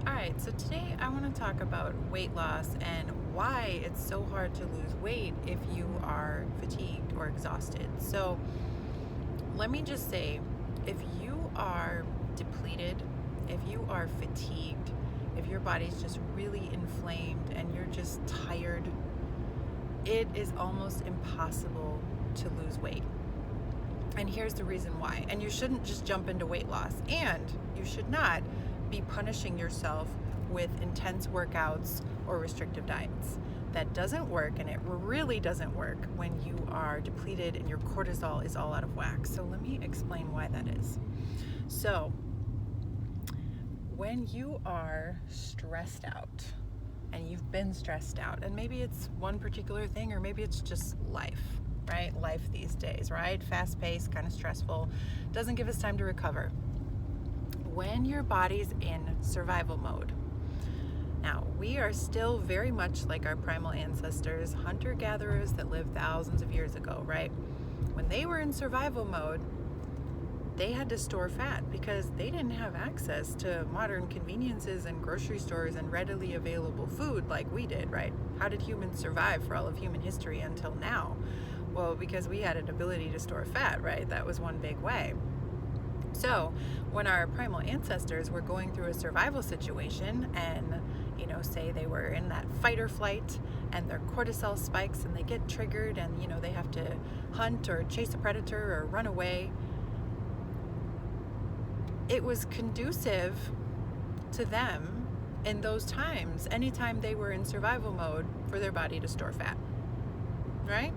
All right, so today I want to talk about weight loss and why it's so hard to lose weight if you are fatigued or exhausted. So, let me just say, if you are depleted, if you are fatigued, if your body's just really inflamed and you're just tired, it is almost impossible to lose weight. And here's the reason why. And you shouldn't just jump into weight loss, and you should not be punishing yourself with intense workouts or restrictive diets. That doesn't work, and it really doesn't work when you are depleted and your cortisol is all out of whack. So let me explain why that is. So when you are stressed out, and you've been stressed out, and maybe it's one particular thing, or maybe it's just life, right? Life these days, right? Fast paced, kind of stressful, doesn't give us time to recover. When your body's in survival mode, now we are still very much like our primal ancestors, hunter-gatherers that lived thousands of years ago, right? When they were in survival mode, they had to store fat because they didn't have access to modern conveniences and grocery stores and readily available food like we did, right? How did humans survive for all of human history until now? Well, because we had an ability to store fat, right? That was one big way. So when our primal ancestors were going through a survival situation and, say they were in that fight or flight and their cortisol spikes and they get triggered and, they have to hunt or chase a predator or run away, it was conducive to them in those times, anytime they were in survival mode, for their body to store fat, right?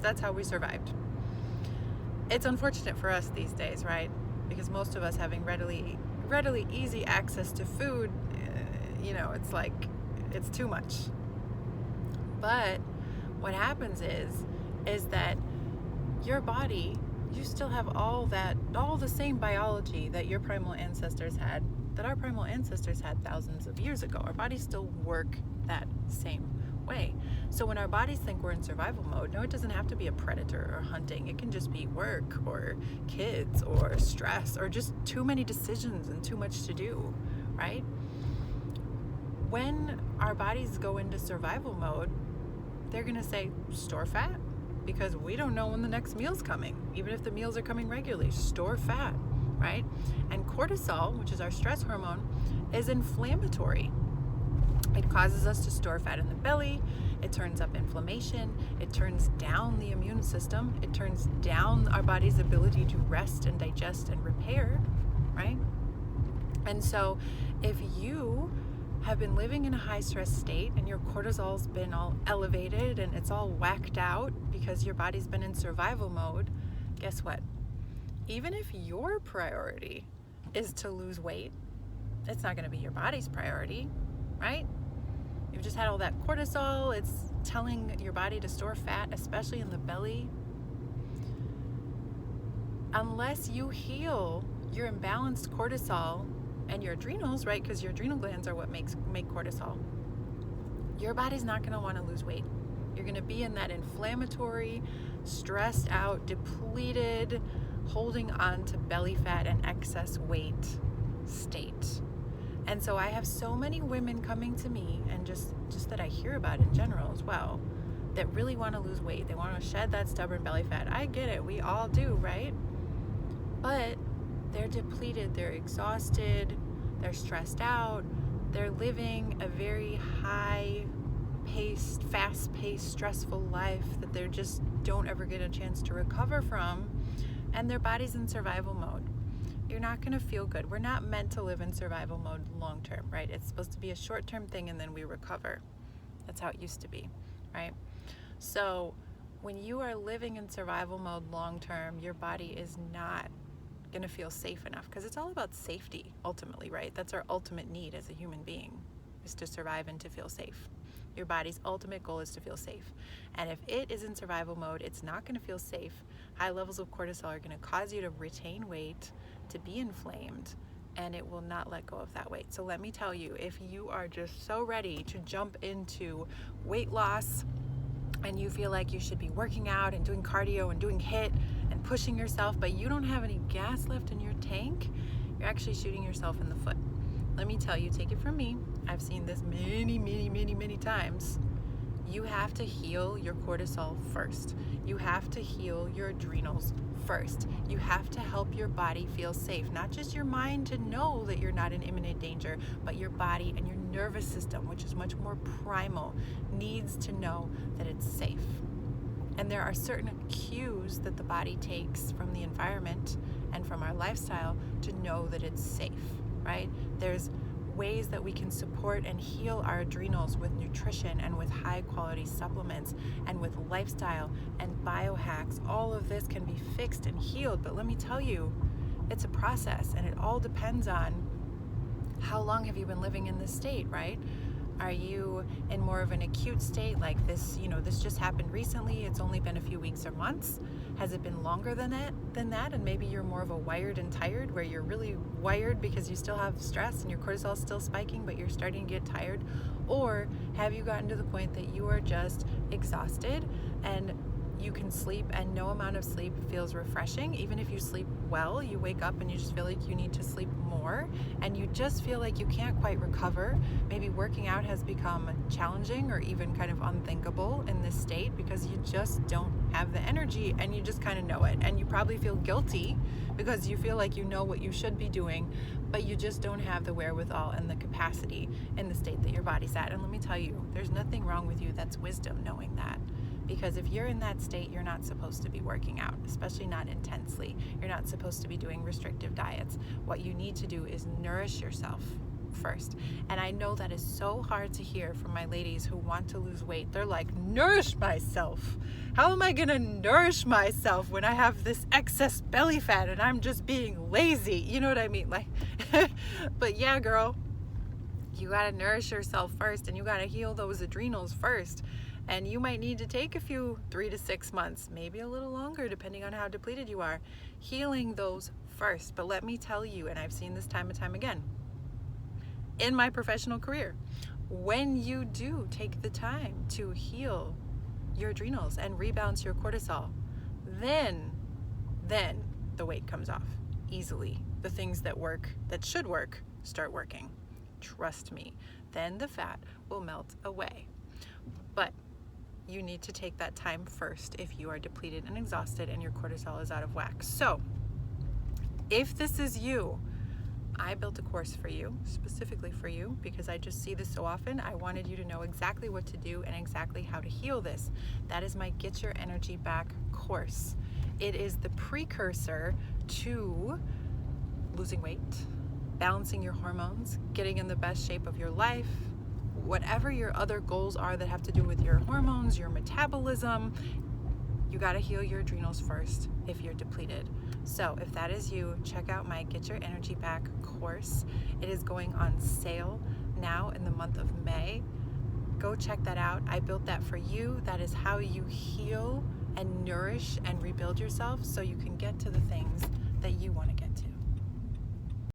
That's how we survived. It's unfortunate for us these days, right? Because most of us having readily easy access to food, it's like, it's too much. But what happens is that your body, you still have all the same biology that your primal ancestors had, that our primal ancestors had thousands of years ago. Our bodies still work that same way. So when our bodies think we're in survival mode, no, it doesn't have to be a predator or hunting. It can just be work or kids or stress or just too many decisions and too much to do, right? When our bodies go into survival mode, they're gonna say, store fat, because we don't know when the next meal's coming. Even if the meals are coming regularly, store fat, right? And cortisol, which is our stress hormone, is inflammatory. It causes us to store fat in the belly. It turns up inflammation. It turns down the immune system. It turns down our body's ability to rest and digest and repair, right? And so if you have been living in a high stress state and your cortisol's been all elevated and it's all whacked out because your body's been in survival mode, guess what? Even if your priority is to lose weight, it's not going to be your body's priority, right? You've just had all that cortisol. It's telling your body to store fat, especially in the belly. Unless you heal your imbalanced cortisol and your adrenals, right? Because your adrenal glands are what make cortisol. Your body's not going to want to lose weight. You're going to be in that inflammatory, stressed out, depleted, holding on to belly fat and excess weight state. And so I have so many women coming to me, and just that I hear about in general as well, that really want to lose weight. They want to shed that stubborn belly fat. I get it. We all do, right? But they're depleted, they're exhausted, they're stressed out, they're living a very high-paced, fast-paced, stressful life that they just don't ever get a chance to recover from, and their body's in survival mode. You're not going to feel good. We're not meant to live in survival mode long-term, right? It's supposed to be a short-term thing and then we recover. That's how it used to be, right? So when you are living in survival mode long-term, your body is not going to feel safe enough, because it's all about safety ultimately, right? That's our ultimate need as a human being, is to survive and to feel safe. Your body's ultimate goal is to feel safe. And if it is in survival mode, it's not going to feel safe. High levels of cortisol are going to cause you to retain weight, to be inflamed, and it will not let go of that weight. So let me tell you, if you are just so ready to jump into weight loss and you feel like you should be working out and doing cardio and doing HIIT and pushing yourself, but you don't have any gas left in your tank, you're actually shooting yourself in the foot. let me tell you, take it from me. I've seen this many times. You have to heal your cortisol first. You have to heal your adrenals first. You have to help your body feel safe, not just your mind to know that you're not in imminent danger, but your body and your nervous system, which is much more primal, needs to know that it's safe. And there are certain cues that the body takes from the environment and from our lifestyle to know that it's safe, right? There's ways that we can support and heal our adrenals with nutrition and with high quality supplements and with lifestyle and biohacks. All of this can be fixed and healed, but let me tell you, it's a process, and it all depends on how long have you been living in this state, right? Are you in more of an acute state like this, this just happened recently, it's only been a few weeks or months? Has it been longer than that? And maybe you're more of a wired and tired, where you're really wired because you still have stress and your cortisol is still spiking, but you're starting to get tired? Or have you gotten to the point that you are just exhausted and you can sleep, and no amount of sleep feels refreshing? Even if you sleep well, you wake up and you just feel like you need to sleep more, and you just feel like you can't quite recover. Maybe working out has become challenging or even kind of unthinkable in this state because you just don't have the energy, and you just kind of know it. And you probably feel guilty because you feel like you know what you should be doing, but you just don't have the wherewithal and the capacity in the state that your body's at. And let me tell you, there's nothing wrong with you. That's wisdom, knowing that. Because if you're in that state, you're not supposed to be working out, especially not intensely. You're not supposed to be doing restrictive diets. What you need to do is nourish yourself first. And I know that is so hard to hear from my ladies who want to lose weight. They're like, nourish myself? How am I gonna nourish myself when I have this excess belly fat and I'm just being lazy? You know what I mean? Like, but yeah, girl, you gotta nourish yourself first, and you gotta heal those adrenals first. And you might need to take a few 3 to 6 months, maybe a little longer, depending on how depleted you are, healing those first. But let me tell you, and I've seen this time and time again in my professional career, when you do take the time to heal your adrenals and rebalance your cortisol, then the weight comes off easily. The things that work, that should work, start working. Trust me. Then the fat will melt away. But you need to take that time first if you are depleted and exhausted and your cortisol is out of whack. So if this is you, I built a course for you, specifically for you, because I just see this so often. I wanted you to know exactly what to do and exactly how to heal this. That is my Get Your Energy Back course. It is the precursor to losing weight, balancing your hormones, getting in the best shape of your life, whatever your other goals are that have to do with your hormones, your metabolism. You got to heal your adrenals first if you're depleted. So if that is you, check out my Get Your Energy Back course. It is going on sale now in the month of May. Go check that out. I built that for you. That is how you heal and nourish and rebuild yourself so you can get to the things that you want to get